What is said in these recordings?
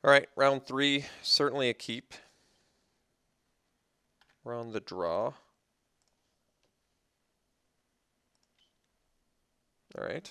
All right, round 3, certainly a keep. We're on the draw. All right.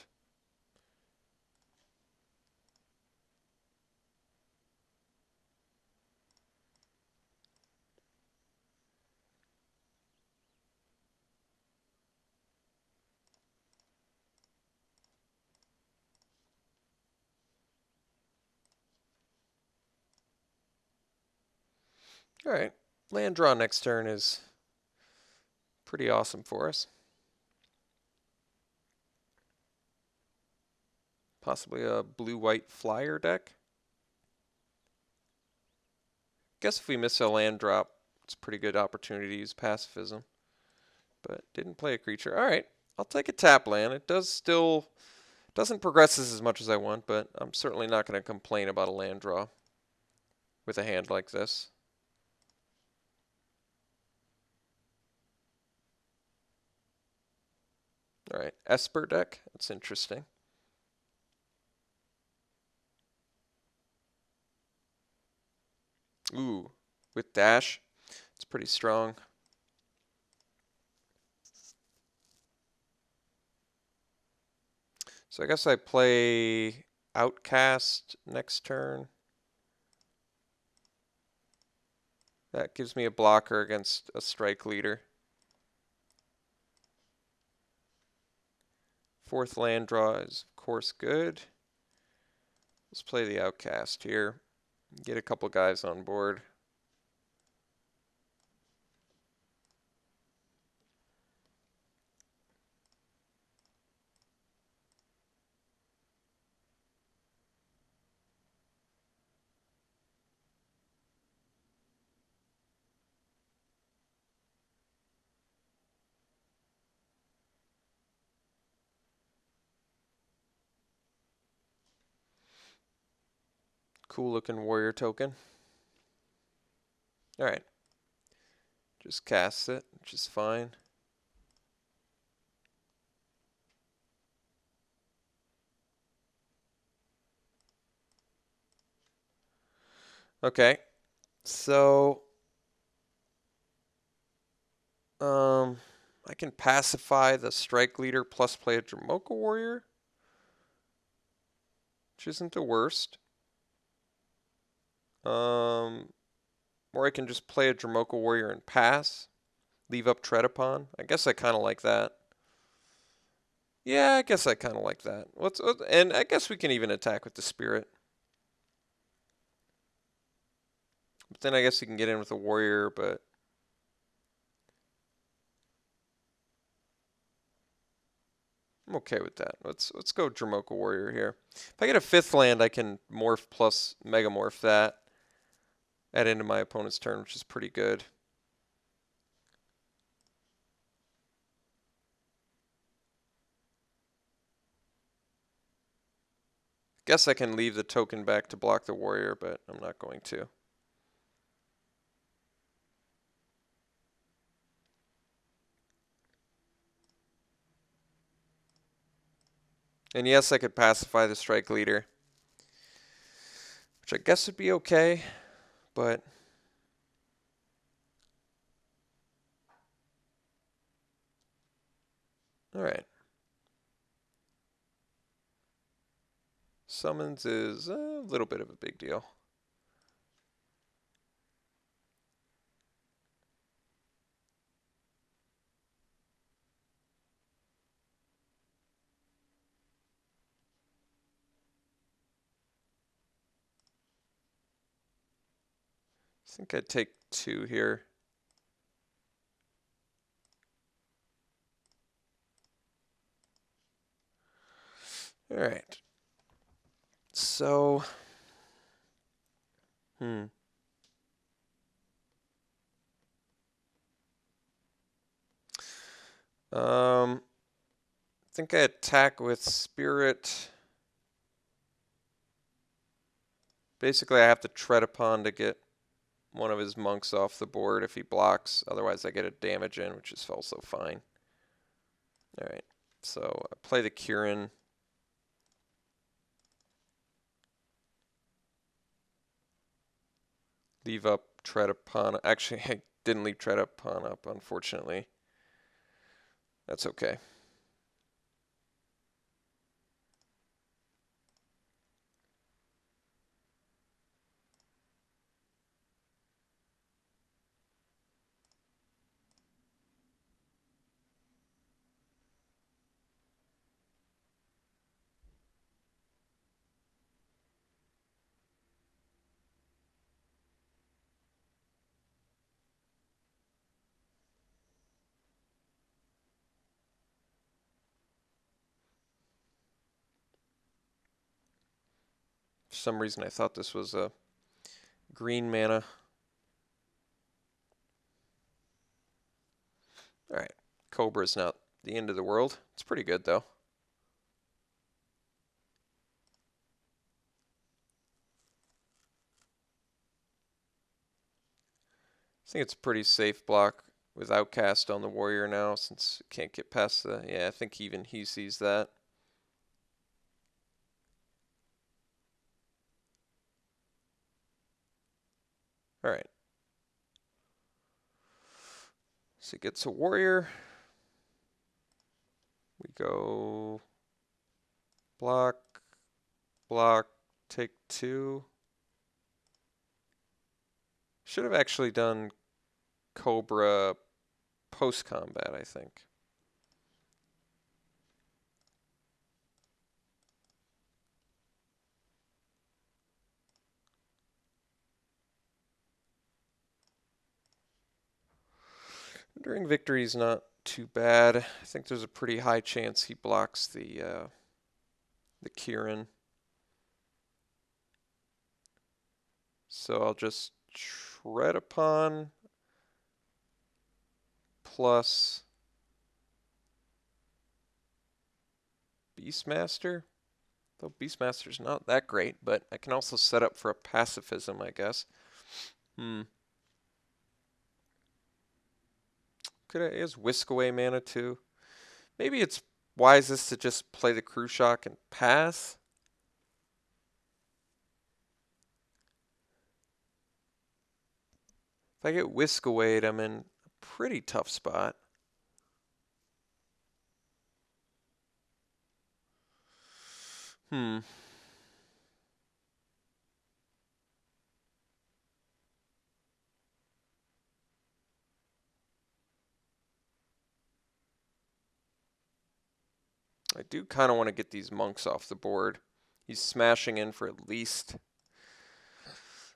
All right. Land draw next turn is pretty awesome for us. Possibly a blue-white flyer deck. Guess if we miss a land drop, it's a pretty good opportunity to use pacifism. But didn't play a creature. All right. I'll take a tap land. It doesn't progress this as much as I want, but I'm certainly not going to complain about a land draw with a hand like this. All right, Esper deck. That's interesting. Ooh, with dash. It's pretty strong. So I guess I play Outcast next turn. That gives me a blocker against a strike leader. 4th land draw is, of course, good. Let's play the Outcast here. Get a couple guys on board. Cool looking warrior token. All right. Just cast it, which is fine. Okay. So I can pacify the strike leader plus play a Dramoka warrior, which isn't the worst. Or I can just play a Dramoka warrior and pass, leave up Tread Upon. I guess I kind of like that. Yeah, I guess I kind of like that. And I guess we can even attack with the Spirit. But then I guess you can get in with a warrior, but I'm okay with that. Let's go Dramoka warrior here. If I get a 5th land, I can morph plus megamorph that at end of my opponent's turn, which is pretty good. Guess I can leave the token back to block the warrior, but I'm not going to. And yes, I could pacify the strike leader, which I guess would be okay, but all right. Summons is a little bit of a big deal. I think I'd take 2 here. All right. So, I think I attack with Spirit. Basically, I have to Tread Upon to get one of his monks off the board if he blocks. Otherwise, I get a damage in, which is also fine. All right. So I play the Kieran. Leave up, tread a pawn. Actually, I didn't leave tread a pawn up, unfortunately. That's okay. For some reason, I thought this was a green mana. Alright, Cobra's not the end of the world. It's pretty good, though. I think it's a pretty safe block with Outcast on the Warrior now, since it can't get past the... Yeah, I think even he sees that. Alright. So he gets a Warrior. We go... Block, block, take 2. Should have actually done Cobra post-combat, I think. During victory is not too bad. I think there's a pretty high chance he blocks the Kieran. So I'll just tread upon plus Beastmaster. Though Beastmaster's not that great, but I can also set up for a pacifism, I guess. Could I use Whisk Away mana too? Maybe it's wisest to just play the Crew Shock and pass. If I get Whisk Awayed, I'm in a pretty tough spot. I do kind of want to get these monks off the board. He's smashing in for at least.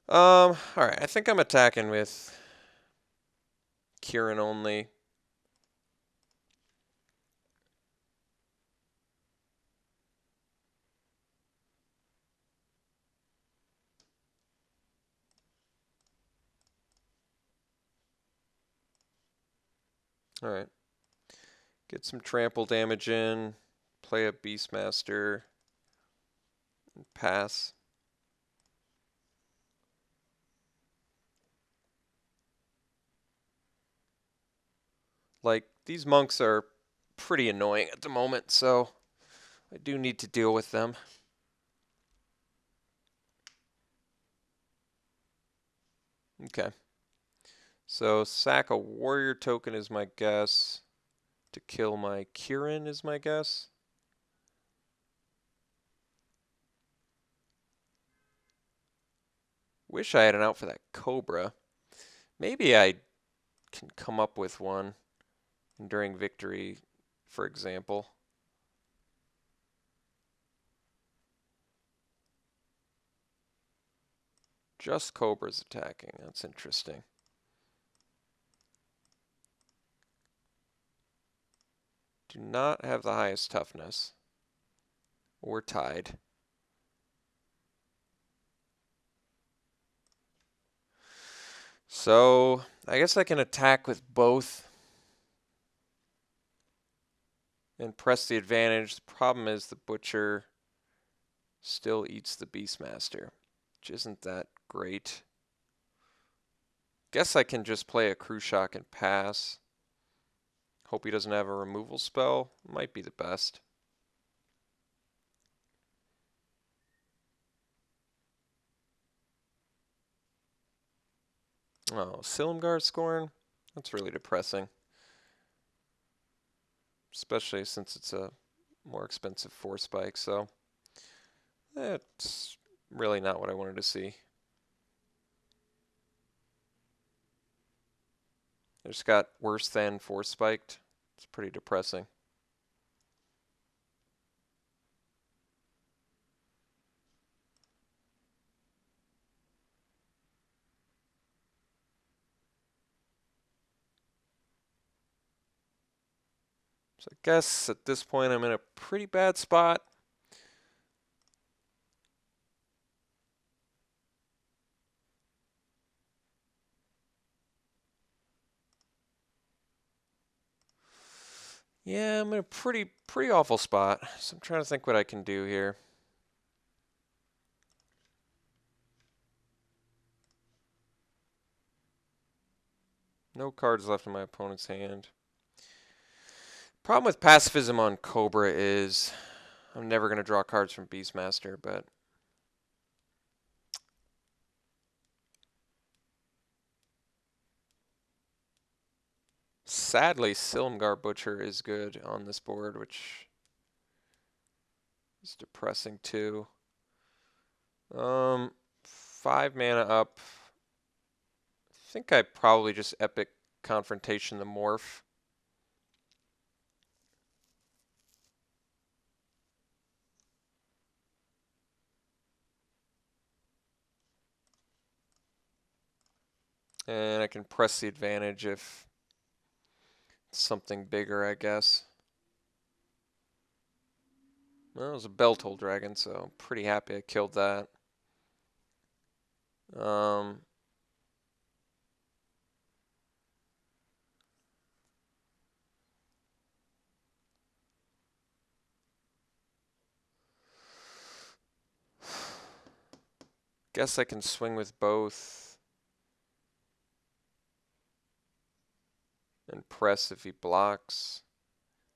Alright, I think I'm attacking with Kieran only. Alright. Get some trample damage in. Play a Beastmaster. And pass. Like, these monks are pretty annoying at the moment, so I do need to deal with them. Okay. So sack a warrior token is my guess. To kill my Kieran is my guess. Wish I had an out for that Cobra. Maybe I can come up with one during victory, for example. Just Cobra's attacking. That's interesting. Do not have the highest toughness. We're tied. So, I guess I can attack with both and press the advantage. The problem is the Butcher still eats the Beastmaster, which isn't that great. Guess I can just play a Crew Shock and pass. Hope he doesn't have a removal spell. Might be the best. Oh, Silumgar scoring? That's really depressing. Especially since it's a more expensive 4 spike, so that's really not what I wanted to see. I just got worse than 4 spiked. It's pretty depressing. So I guess at this point I'm in a pretty bad spot. Yeah, I'm in a pretty awful spot. So I'm trying to think what I can do here. No cards left in my opponent's hand. Problem with pacifism on Cobra is I'm never going to draw cards from Beastmaster, but sadly Silumgar Butcher is good on this board, which is depressing too. 5 mana up. I think I probably just Epic Confrontation the Morph. And I can press the advantage if it's something bigger, I guess. Well, it was a Beltol Dragon, so I'm pretty happy I killed that. Guess I can swing with both and press if he blocks.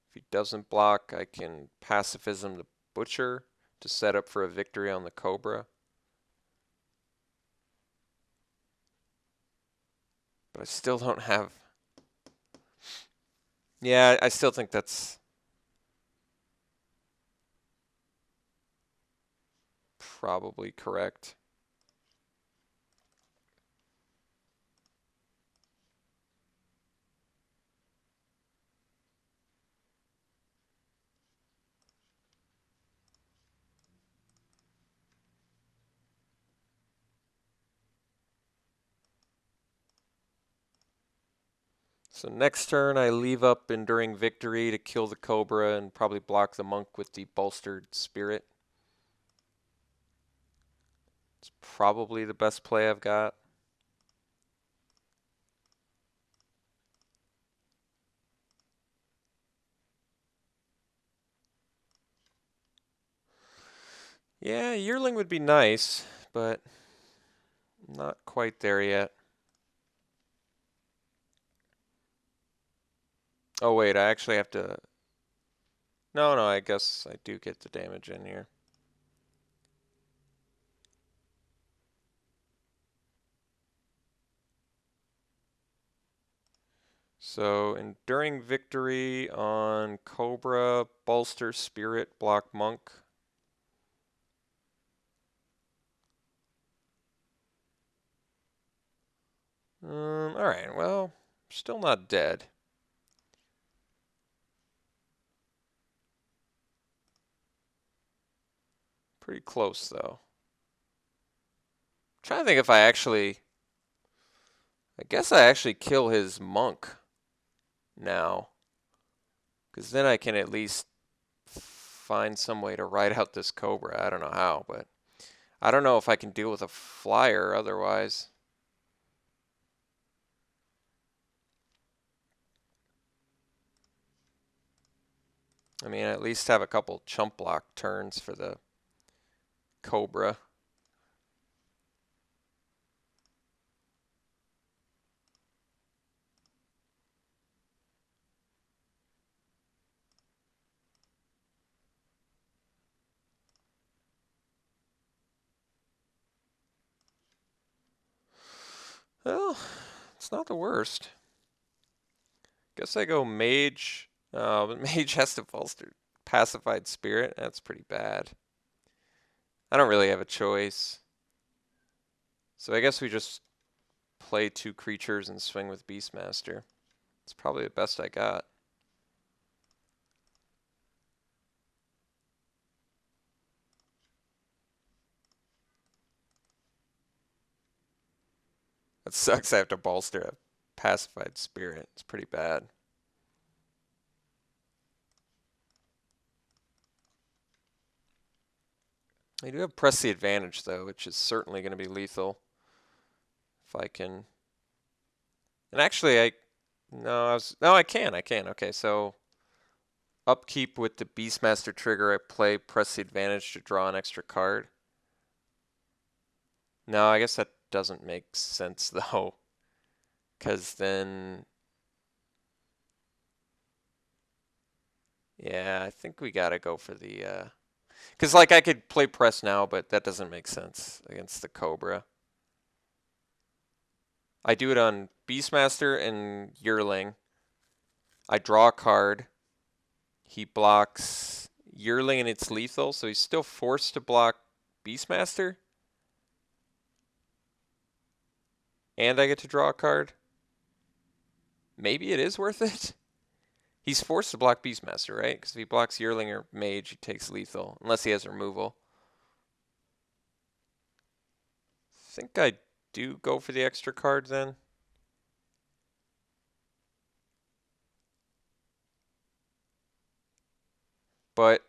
If he doesn't block, I can Pacifism the Butcher to set up for a victory on the Cobra. But I still don't have... Yeah, I still think that's probably correct. So next turn I leave up Enduring Victory to kill the Cobra and probably block the Monk with the Bolstered Spirit. It's probably the best play I've got. Yeah, Yearling would be nice, but not quite there yet. Oh wait, I actually have to... No, I guess I do get the damage in here. So, Enduring Victory on Cobra, Bolster Spirit, block Monk. Alright, well, still not dead. Pretty close, though. I'm trying to think if I actually... I guess I actually kill his Monk now. Because then I can at least find some way to ride out this Cobra. I don't know how, but I don't know if I can deal with a flyer otherwise. I mean, at least have a couple chump block turns for the Cobra. Well, it's not the worst. Guess I go mage. But mage has to bolster pacified spirit. That's pretty bad. I don't really have a choice. So I guess we just play 2 creatures and swing with Beastmaster. It's probably the best I got. That sucks. I have to bolster a pacified spirit. It's pretty bad. I do have press the advantage though, which is certainly going to be lethal if I can. And actually, I can. Okay, so upkeep with the Beastmaster trigger. I play press the advantage to draw an extra card. No, I guess that doesn't make sense though, because then, yeah, I think we gotta go for the. Because like I could play press now, but that doesn't make sense against the Cobra. I do it on Beastmaster and Yearling. I draw a card. He blocks Yearling and it's lethal, so he's still forced to block Beastmaster. And I get to draw a card. Maybe it is worth it. He's forced to block Beastmaster, right? Because if he blocks Yearling or Mage, he takes lethal, unless he has removal. I think I do go for the extra card then. But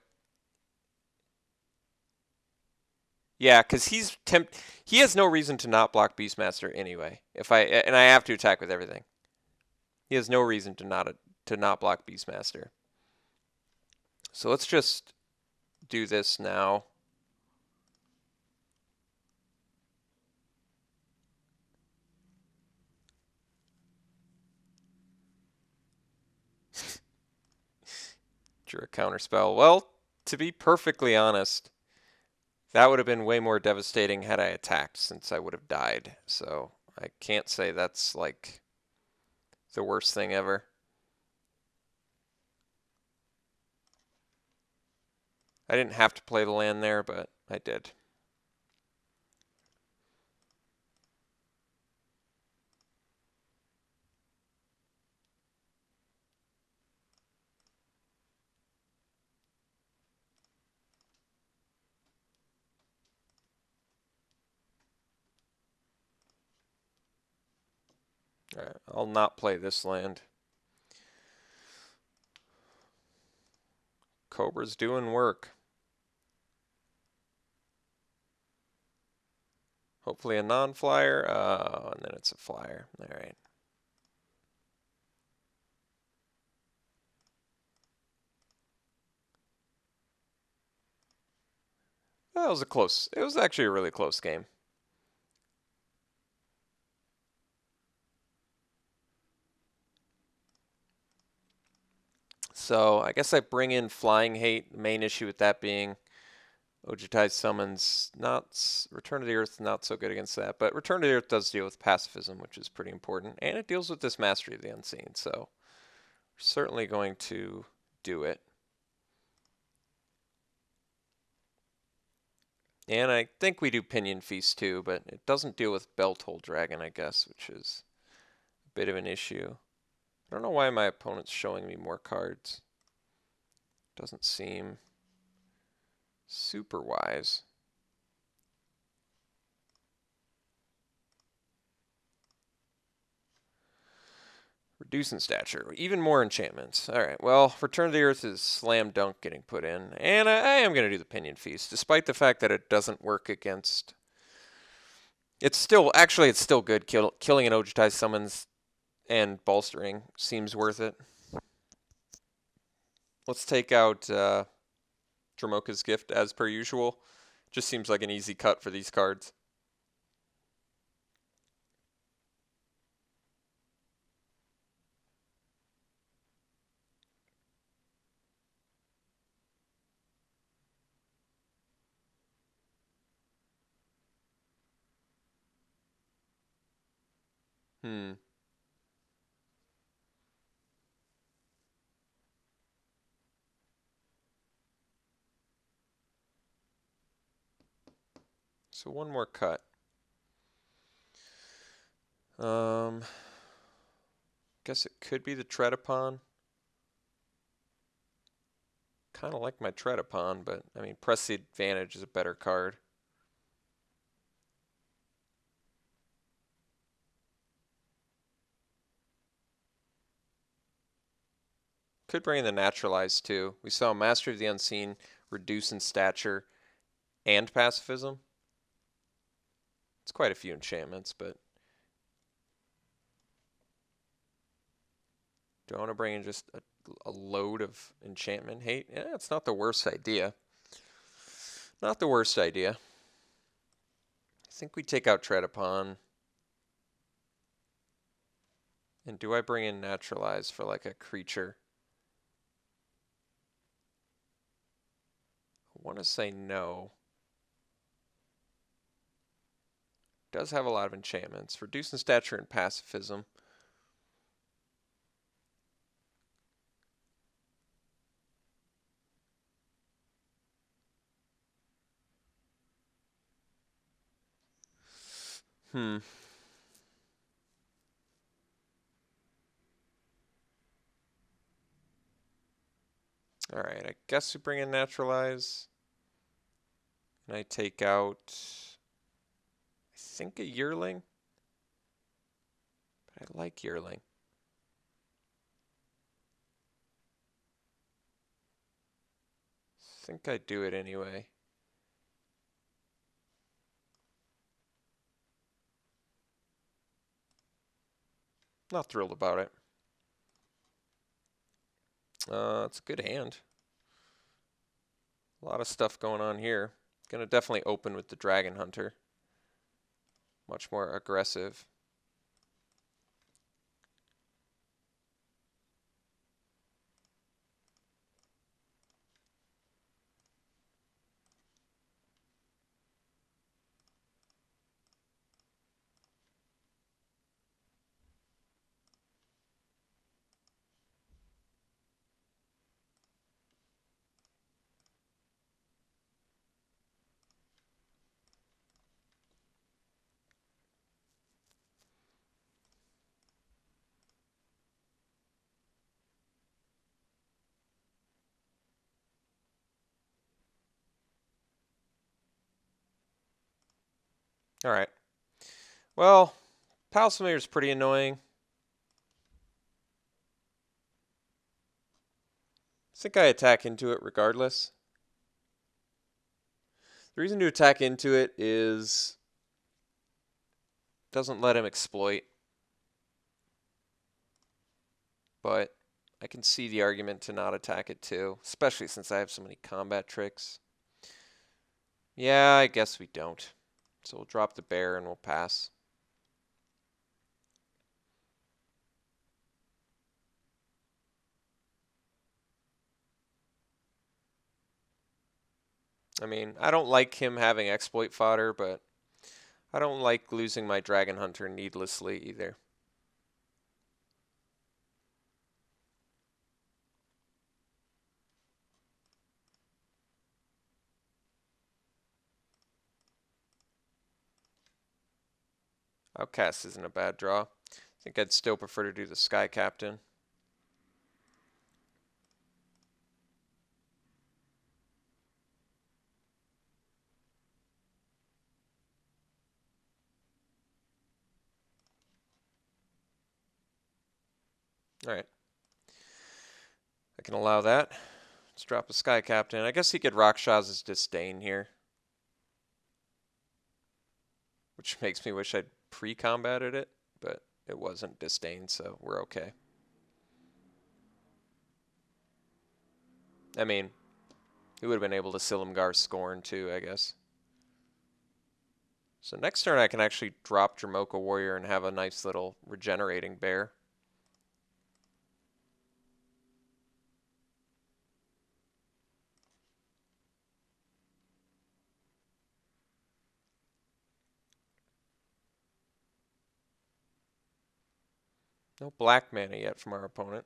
yeah, because he has no reason to not block Beastmaster anyway. And I have to attack with everything. He has no reason to not block Beastmaster. So let's just do this now. Drew a counterspell. Well, to be perfectly honest, that would have been way more devastating had I attacked, since I would have died. So I can't say that's like the worst thing ever. I didn't have to play the land there, but I did. All right, I'll not play this land. Cobra's doing work. Hopefully a non-flyer. And then it's a flyer. All right. That was a close. It was actually a really close game. So I guess I bring in Flying Hate. The main issue with that being Ojutai's Summons, not Return to the Earth, not so good against that. But Return to the Earth does deal with pacifism, which is pretty important, and it deals with this Mastery of the Unseen. So we're certainly going to do it. And I think we do Pinion Feast too, but it doesn't deal with Belltoll Dragon, I guess, which is a bit of an issue. I don't know why my opponent's showing me more cards. Doesn't seem super wise. Reduce in stature. Even more enchantments. Alright, well, Return to the Earth is slam dunk getting put in. And I am going to do the Pinion Feast, despite the fact that it doesn't work against... It's still good. Killing an Ojutai Summons and bolstering seems worth it. Let's take out Dramoka's Gift as per usual. Just seems like an easy cut for these cards. Hmm. So one more cut. Guess it could be the tread upon. Kind of like my tread upon, but I mean, press the advantage is a better card. Could bring in the naturalized too. We saw Master of the Unseen reduce in stature and pacifism. It's quite a few enchantments, but do I want to bring in just a load of enchantment hate? Yeah, it's not the worst idea. Not the worst idea. I think we take out Tread Upon. And do I bring in Naturalize for like a creature? I want to say no. Does have a lot of enchantments. Reduce in stature and pacifism. Hmm. Alright, I guess we bring in Naturalize. And I take out, I think, a Yearling. But I like Yearling. I think I do it anyway. Not thrilled about it. It's a good hand. A lot of stuff going on here. Gonna definitely open with the Dragon Hunter. Much more aggressive. Alright. Well, Palace Familiar is pretty annoying. I think I attack into it regardless. The reason to attack into it is it doesn't let him exploit. But I can see the argument to not attack it too, especially since I have so many combat tricks. Yeah, I guess we don't. So we'll drop the bear and we'll pass. I mean, I don't like him having exploit fodder, but I don't like losing my Dragon Hunter needlessly either. Outcast isn't a bad draw. I think I'd still prefer to do the Sky Captain. Alright. I can allow that. Let's drop a Sky Captain. I guess he could Rakshas's Disdain here. Which makes me wish I'd pre-combated it, but it wasn't Disdain, so we're okay. I mean, he would have been able to Silumgar Scorn too, I guess. So next turn I can actually drop Dramoka Warrior and have a nice little regenerating bear. No black mana yet from our opponent.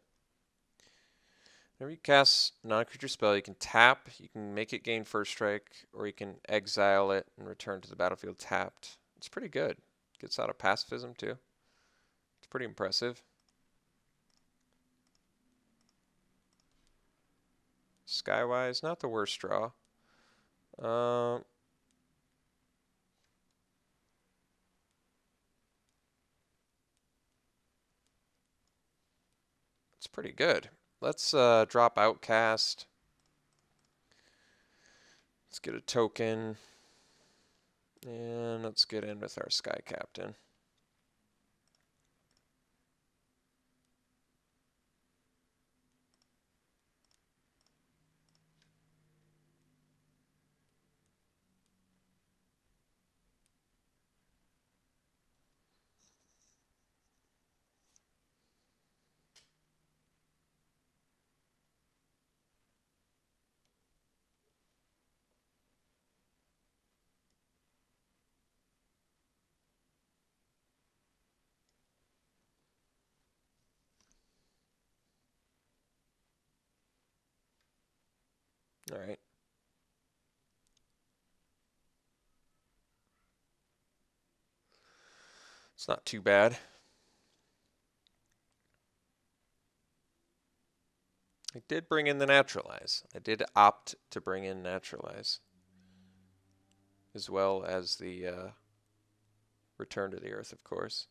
Whenever you cast non-creature spell, you can tap, you can make it gain first strike, or you can exile it and return to the battlefield tapped. It's pretty good. Gets out of pacifism too. It's pretty impressive. Skywise, not the worst draw. It's pretty good. Let's drop Outcast. Let's get a token. And let's get in with our Sky Captain. All right. It's not too bad. I did bring in the Naturalize. I did opt to bring in Naturalize. As well as the Return to the Earth, of course.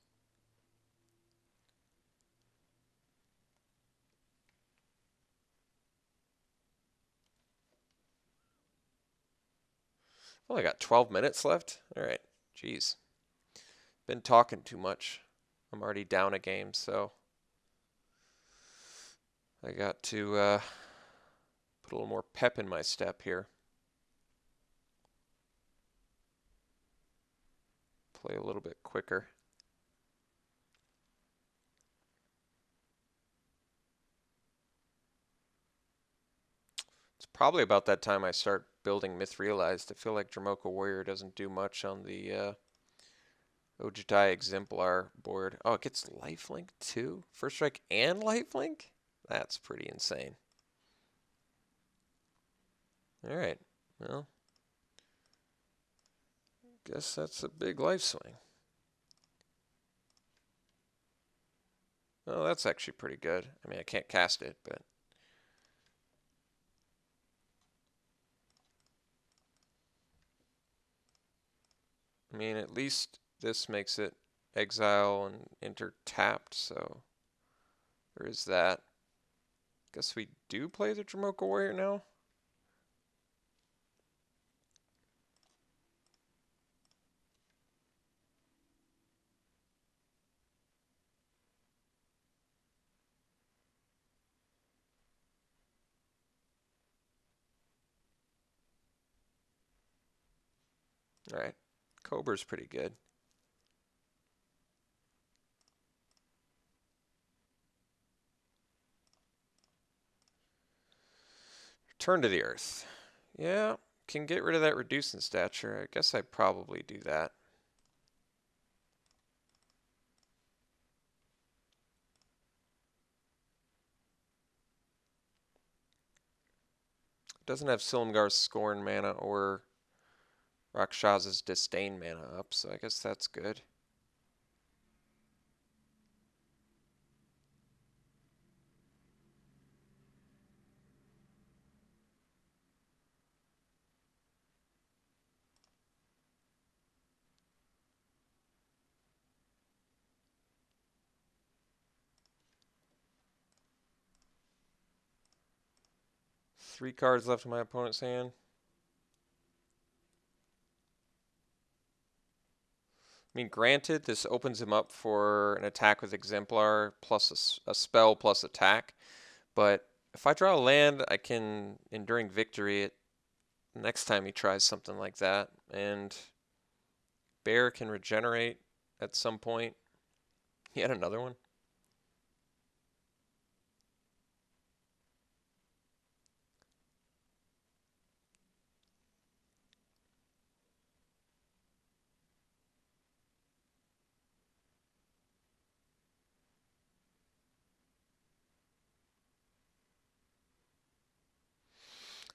Only got 12 minutes left? Alright, jeez. Been talking too much. I'm already down a game, so I got to put a little more pep in my step here. Play a little bit quicker. It's probably about that time I start building Myth Realized. I feel like Dromoka Warrior doesn't do much on the Ojutai Exemplar board. Oh, it gets lifelink too? First strike and lifelink? That's pretty insane. Alright, well, guess that's a big life swing. Oh, that's actually pretty good. I mean, I can't cast it, but... I mean, at least this makes it exile and enter tapped, so there is that. Guess we do play the Dromoka Warrior now? Alright, Cobra's pretty good. Return to the Earth. Yeah, can get rid of that reduce in stature. I guess I'd probably do that. It doesn't have Silumgar's Scorn mana or Rakshas's Disdain mana up, so I guess that's good. Three cards left in my opponent's hand. I mean, granted, this opens him up for an attack with Exemplar plus a spell plus attack, but if I draw a land, I can Enduring Victory it next time he tries something like that, and Bear can regenerate at some point. He had another one.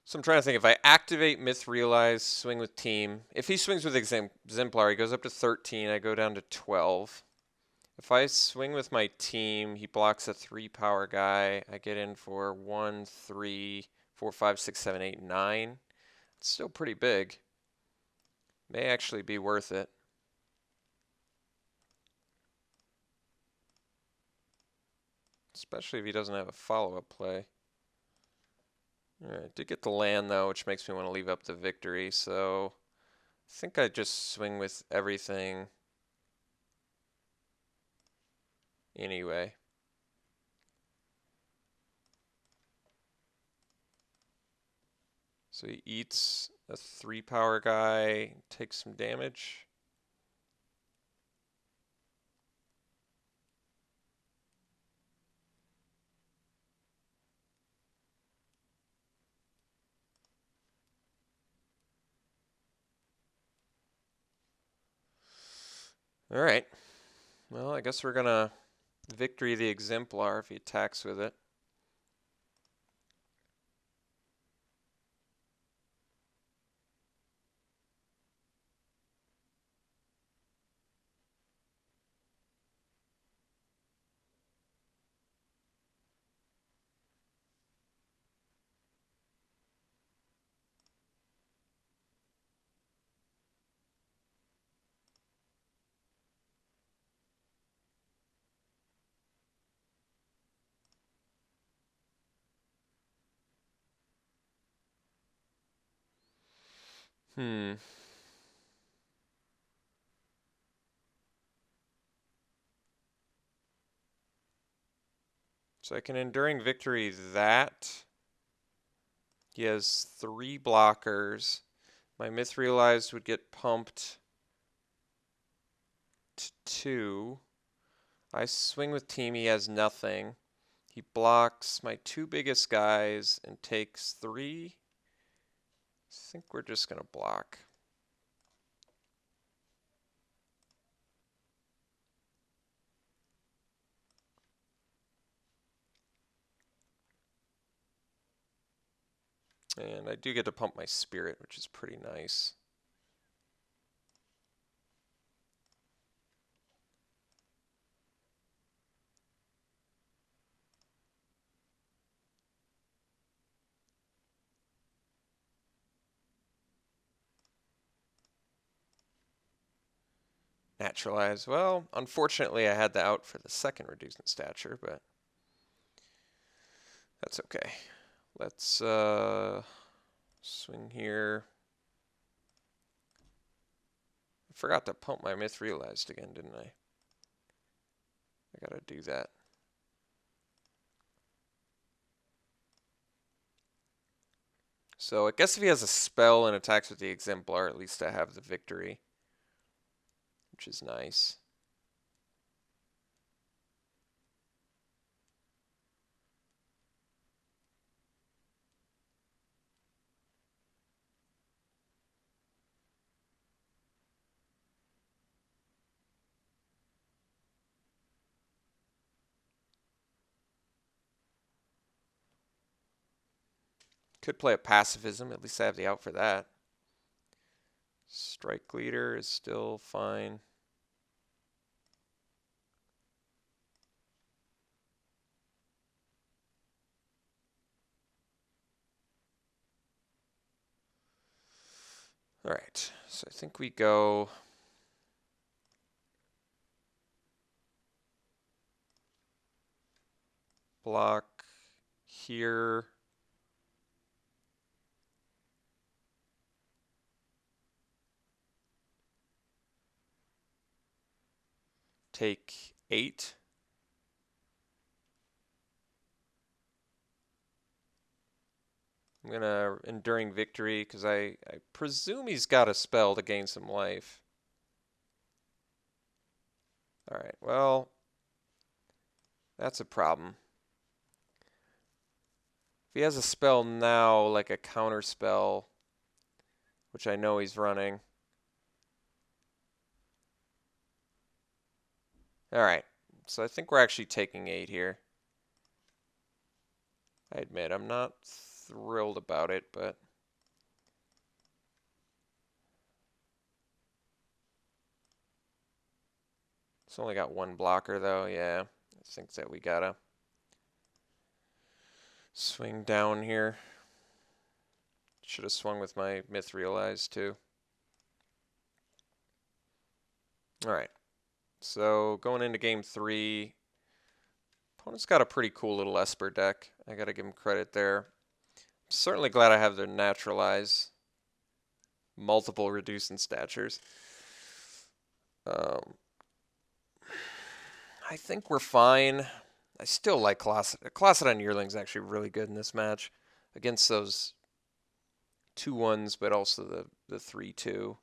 So I'm trying to think, if I activate Myth Realize, swing with team. If he swings with Exemplar, he goes up to 13. I go down to 12. If I swing with my team, he blocks a 3-power guy. I get in for 1, 3, 4, 5, 6, 7, 8, 9. It's still pretty big. May actually be worth it. Especially if he doesn't have a follow-up play. Alright, did get the land though, which makes me want to leave up the victory, so I think I just swing with everything anyway. So he eats a 3-power guy, takes some damage. Alright, well I guess we're gonna victory the Exemplar if he attacks with it. So I can Enduring Victory that. He has 3 blockers. My Myth Realized would get pumped to 2. I swing with team, he has nothing. He blocks my 2 biggest guys and takes 3. I think we're just going to block. And I do get to pump my spirit, which is pretty nice. Naturalize. Well, unfortunately, I had the out for the second reduced in stature, but that's okay. Let's swing here. I forgot to pump my Myth Realized again, didn't I? I gotta do that. So I guess if he has a spell and attacks with the Exemplar, at least I have the victory, which is nice. Could play a pacifism, at least I have the out for that. Strike Leader is still fine. Alright, so I think we go block here. Take 8. I'm gonna Enduring Victory because I presume he's got a spell to gain some life. Alright, well, that's a problem. If he has a spell now, like a counter spell, which I know he's running. Alright, so I think we're actually taking 8 here. I admit, I'm not thrilled about it, but it's only got one blocker though. Yeah, I think that we gotta swing down here. Should have swung with my myth realized too. All right, so going into game 3, opponent's got a pretty cool little Esper deck. I gotta give him credit there. I'm certainly glad I have the naturalize, multiple reduce in statures. I think we're fine. I still like Colossadon Yearling's actually really good in this match against those 2/1s, but also the 3/2.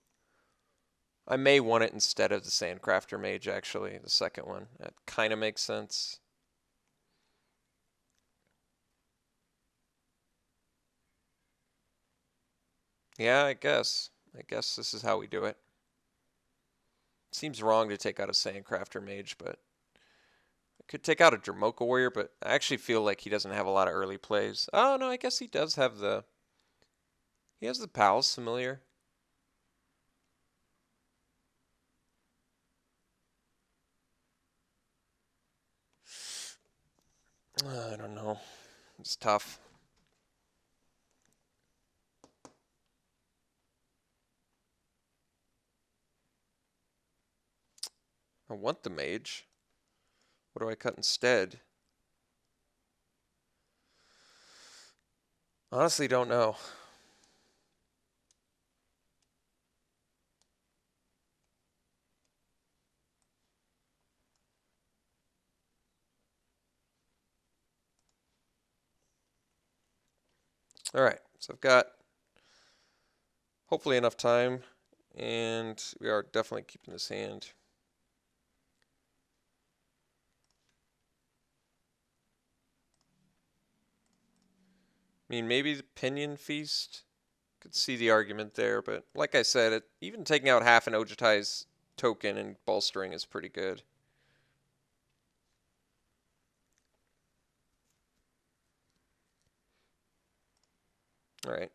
I may want it instead of the Sandcrafter Mage, actually, the second one. That kind of makes sense. Yeah, I guess. I guess this is how we do it. Seems wrong to take out a Sandcrafter Mage, but I could take out a Dramoka Warrior, but I actually feel like he doesn't have a lot of early plays. Oh, no, I guess he does have the... He has the Palace Familiar. I don't know. It's tough. I want the Mage. What do I cut instead? Honestly, don't know. All right, so I've got hopefully enough time, and we are definitely keeping this hand. I mean, maybe the Pinion Feast. Could see the argument there, but like I said, even taking out half an Ojutai's token and bolstering is pretty good. All right.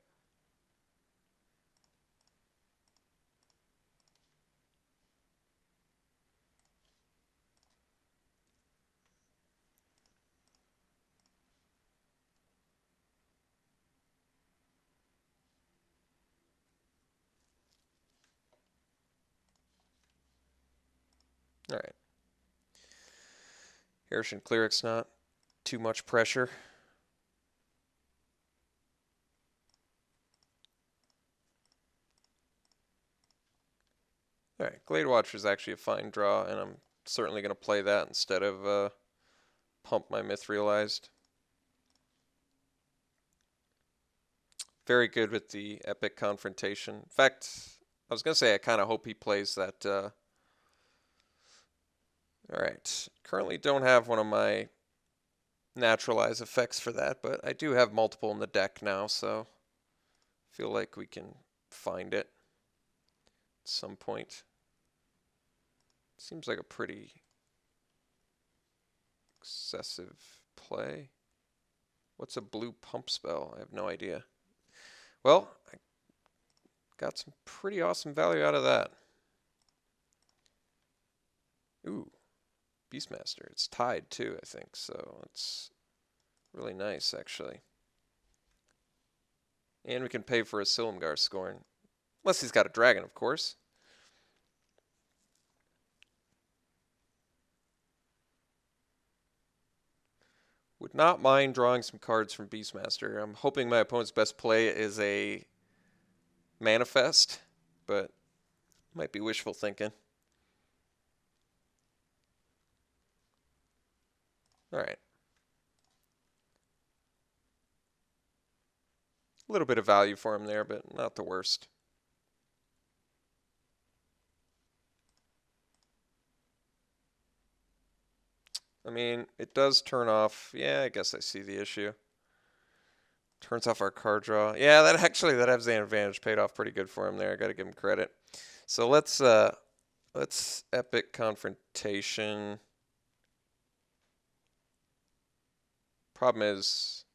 All right. Harrison Cleric's not too much pressure. All right, Glade Watcher is actually a fine draw, and I'm certainly going to play that instead of pump my myth realized. Very good with the epic confrontation. In fact, I was going to say I kind of hope he plays that. All right, currently don't have one of my naturalize effects for that, but I do have multiple in the deck now, so I feel like we can find it at some point. Seems like a pretty excessive play. What's a blue pump spell? I have no idea. Well, I got some pretty awesome value out of that. Ooh, Beastmaster. It's tied too, I think, so it's really nice, actually. And we can pay for a Silumgar Scorn. Unless he's got a dragon, of course. Would not mind drawing some cards from Beastmaster. I'm hoping my opponent's best play is a Manifest, but might be wishful thinking. All right. A little bit of value for him there, but not the worst. I mean, it does turn off. Yeah, I guess I see the issue. Turns off our card draw. Yeah, that has the advantage. Paid off pretty good for him there. I got to give him credit. So let's epic confrontation. Problem is,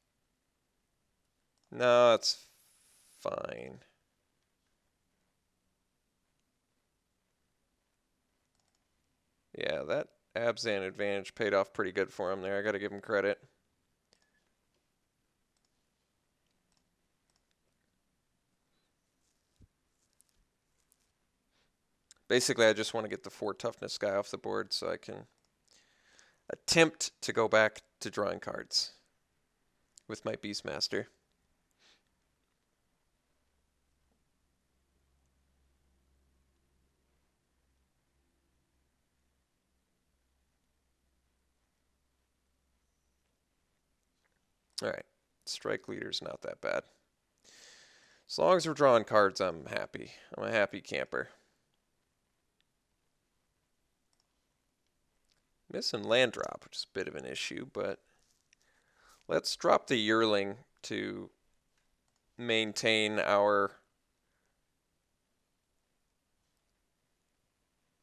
No, it's fine. Yeah, that Abzan advantage paid off pretty good for him there. I got to give him credit. Basically, I just want to get the 4 toughness guy off the board so I can attempt to go back to drawing cards with my Beastmaster. Alright, strike leader's not that bad. As long as we're drawing cards, I'm happy. I'm a happy camper. Missing land drop, which is a bit of an issue, but let's drop the yearling to maintain our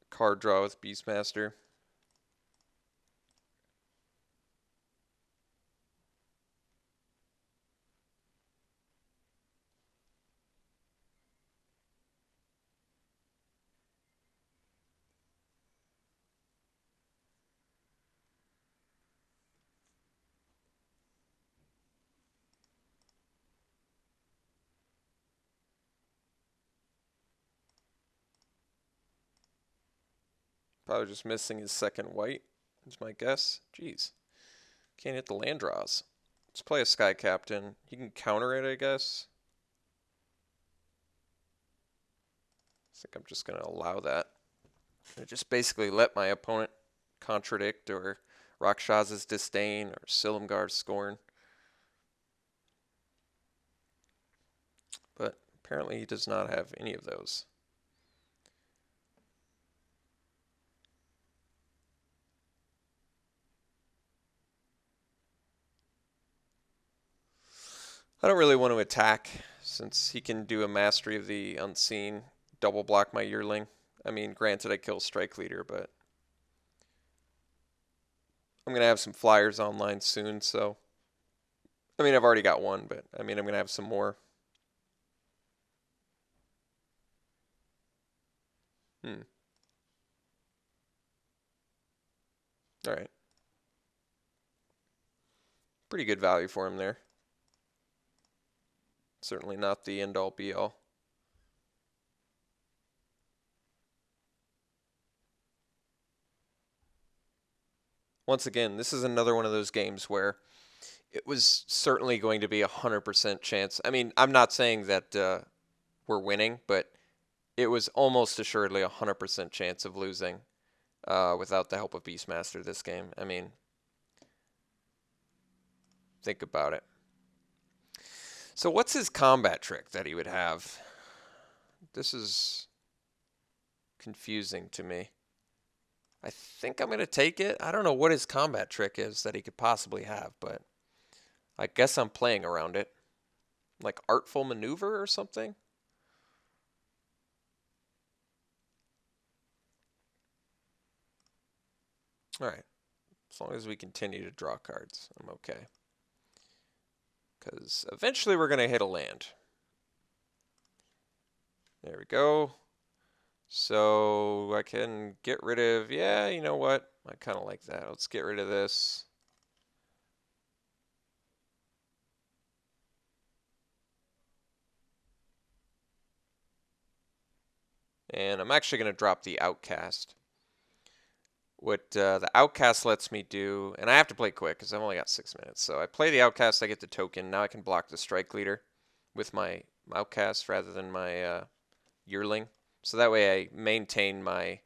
card draw with Beastmaster. Probably just missing his second white, is my guess. Jeez. Can't hit the land draws. Let's play a Sky Captain. He can counter it, I guess. I think I'm just going to allow that. I just basically let my opponent contradict or Rakshas's disdain or Silumgar's scorn. But apparently he does not have any of those. I don't really want to attack since he can do a Mastery of the Unseen, double block my yearling. I mean, granted I kill Strike Leader, but I'm going to have some flyers online soon, so I mean, I've already got one, but I mean, I'm going to have some more. All right. Pretty good value for him there. Certainly not the end-all be-all. Once again, this is another one of those games where it was certainly going to be a 100% chance. I mean, I'm not saying that we're winning, but it was almost assuredly a 100% chance of losing without the help of Beastmaster this game. I mean, think about it. So what's his combat trick that he would have? This is confusing to me. I think I'm going to take it. I don't know what his combat trick is that he could possibly have, but I guess I'm playing around it. Like Artful Maneuver or something? Alright. As long as we continue to draw cards, I'm okay. Because eventually we're going to hit a land. There we go. So I can get rid of, yeah, you know what? I kind of like that. Let's get rid of this. And I'm actually going to drop the Outcast. What the Outcast lets me do, and I have to play quick because I've only got 6 minutes. So I play the Outcast, I get the token. Now I can block the Strike Leader with my Outcast rather than my Yearling. So that way I maintain my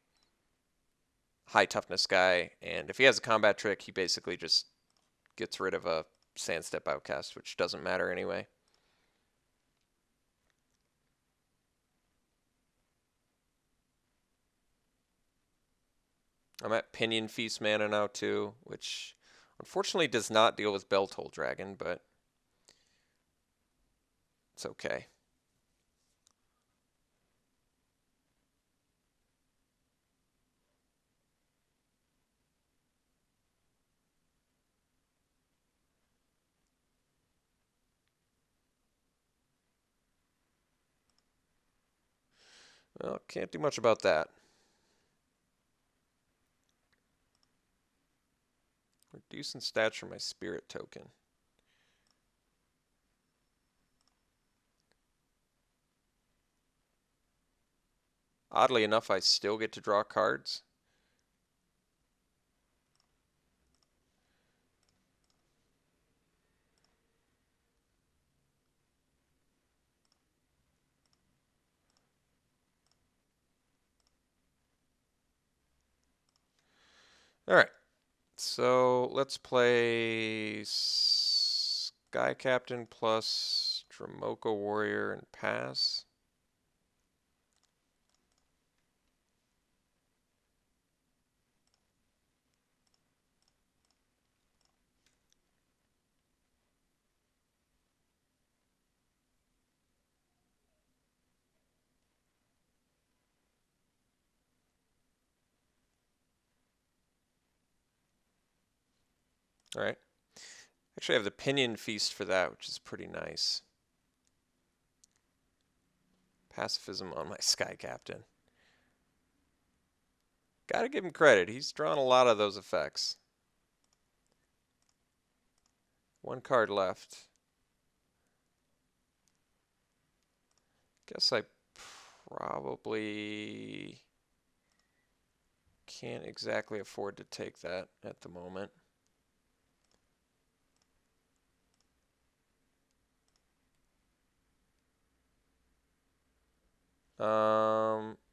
high toughness guy. And if he has a combat trick, he basically just gets rid of a Sandstep Outcast, which doesn't matter anyway. I'm at Pinion Feast mana now too, which unfortunately does not deal with Belltoll Dragon, but it's okay. Well, can't do much about that. Reducing stats for my spirit token. Oddly enough, I still get to draw cards. All right. So let's play Sky Captain plus Dramoka Warrior and pass. All right. Actually, I have the Pinion Feast for that, which is pretty nice. Pacifism on my Sky Captain. Gotta give him credit. He's drawn a lot of those effects. One card left. Guess I probably can't exactly afford to take that at the moment.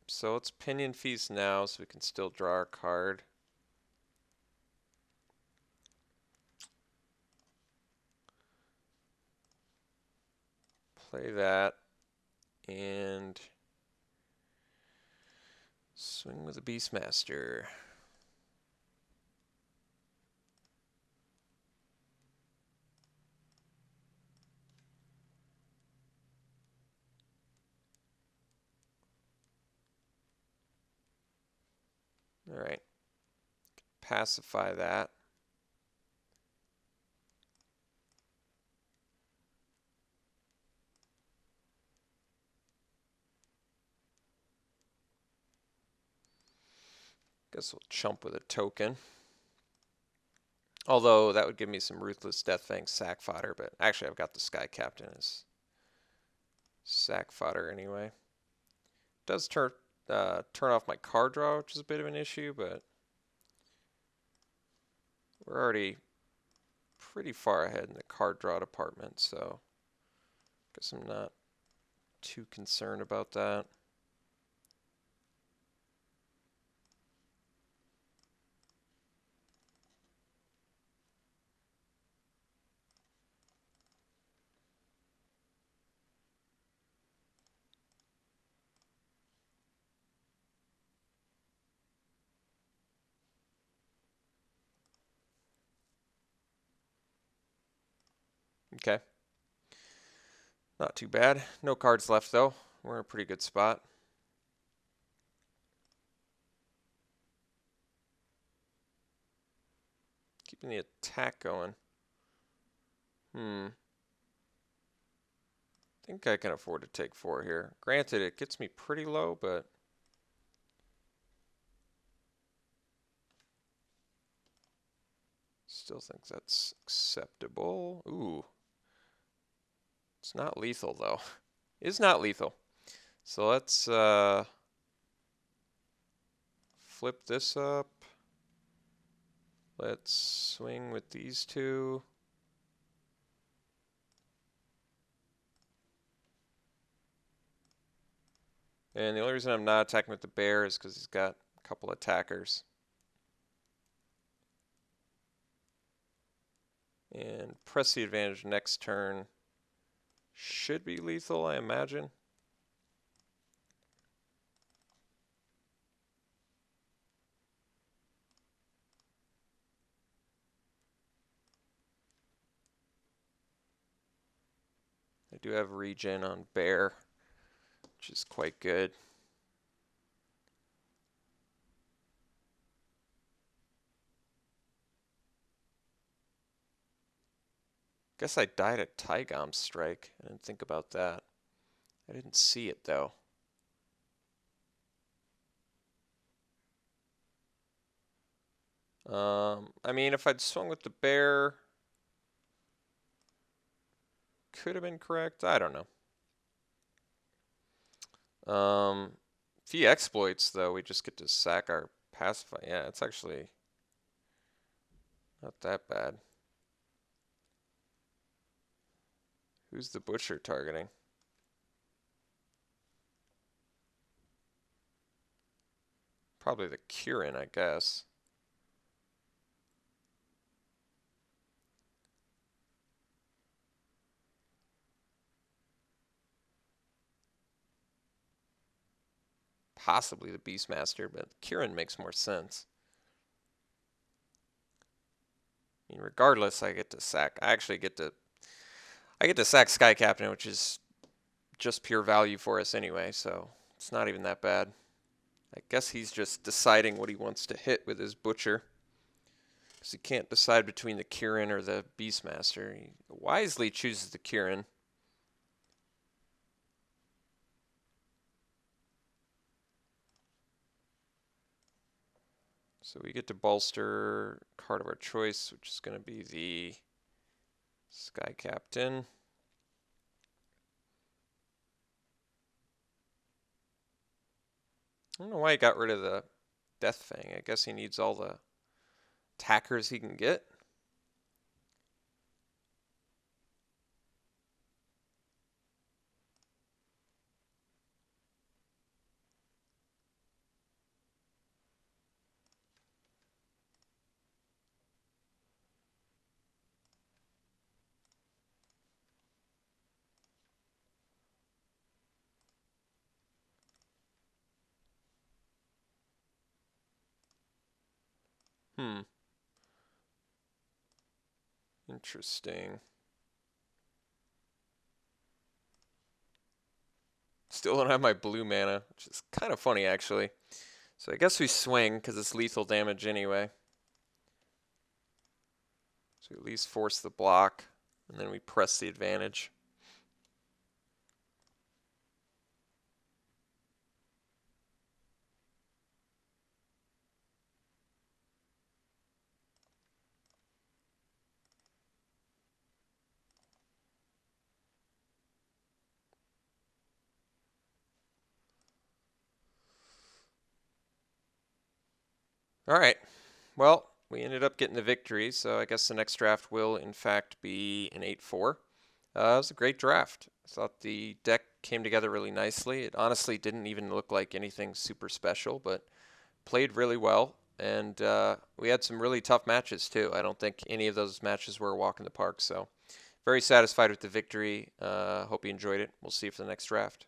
So it's Pinion Feast now, so we can still draw our card. Play that, and swing with the Beastmaster. All right. Pacify that. Guess we'll chump with a token. Although that would give me some Ruthless Deathfang sack fodder, but actually I've got the Sky Captain as sack fodder anyway. Does turn off my card draw, which is a bit of an issue, but we're already pretty far ahead in the card draw department, so I guess I'm not too concerned about that. Okay. Not too bad. No cards left, though. We're in a pretty good spot. Keeping the attack going. I think I can afford to take 4 here. Granted, it gets me pretty low, but still think that's acceptable. Ooh. It's not lethal, though. It's not lethal. So let's flip this up. Let's swing with these two. And the only reason I'm not attacking with the bear is because he's got a couple attackers. And press the advantage next turn. Should be lethal, I imagine. I do have regen on bear, which is quite good. Guess I died at Tygom's strike. I didn't think about that. I didn't see it though. I mean, if I'd swung with the bear, could have been correct. I don't know. If he exploits, though, we just get to sack our pacify. Yeah, it's actually not that bad. Who's the butcher targeting? Probably the Kirin, I guess. Possibly the Beastmaster, but Kirin makes more sense. I mean, regardless, I get to sack. I get to sack Sky Captain, which is just pure value for us anyway, so it's not even that bad. I guess he's just deciding what he wants to hit with his butcher, because he can't decide between the Kirin or the Beastmaster. He wisely chooses the Kirin. So we get to bolster card of our choice, which is going to be the Sky Captain. I don't know why he got rid of the Death Fang. I guess he needs all the attackers he can get. Interesting. Still don't have my blue mana, which is kind of funny actually. So I guess we swing because it's lethal damage anyway. So we at least force the block, and then we press the advantage. All right. Well, we ended up getting the victory, so I guess the next draft will, in fact, be an 8-4. It was a great draft. I thought the deck came together really nicely. It honestly didn't even look like anything super special, but played really well. And we had some really tough matches, too. I don't think any of those matches were a walk in the park, so very satisfied with the victory. Hope you enjoyed it. We'll see you for the next draft.